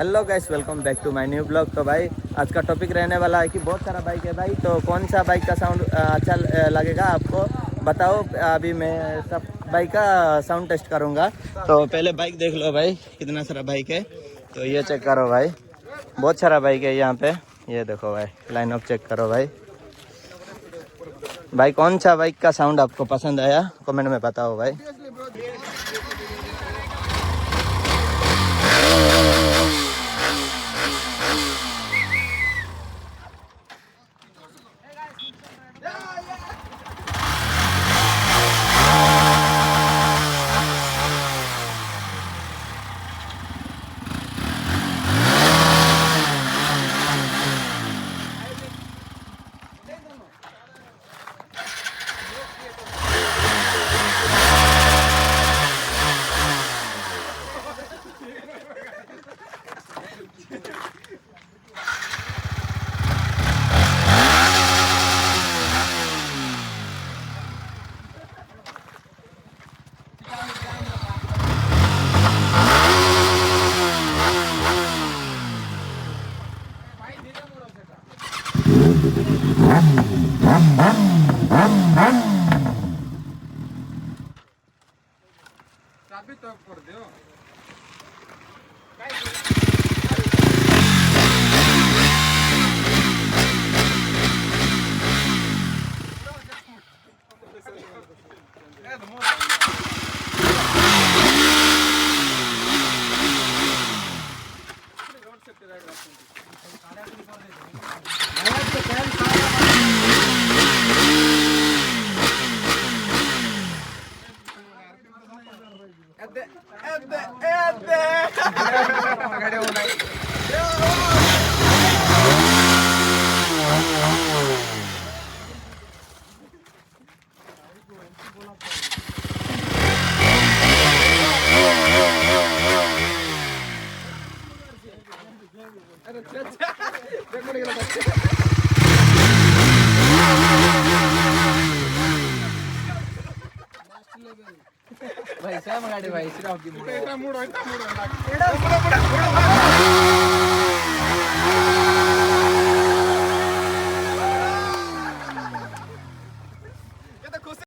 Hello guys, welcome back to my new blog. तो भाई आज का टॉपिक रहने वाला है कि बहुत सारा बाइक है भाई, तो कौन सा बाइक का साउंड अच्छा लगेगा आपको बताओ। अभी मैं सब बाइक का साउंड टेस्ट करूँगा। तो पहले बाइक देख लो भाई, कितना सारा बाइक है। तो ये चेक करो भाई, बहुत सारा बाइक है यहाँ पे। ये देखो भाई, लाइन अप चेक करो भाई। भाई कौन सा बाइक का साउंड आपको पसंद आया कमेंट में बताओ भाई। चाबी तो कर दो। भाई सब गाड़ी भाई सिरा की मुड़ो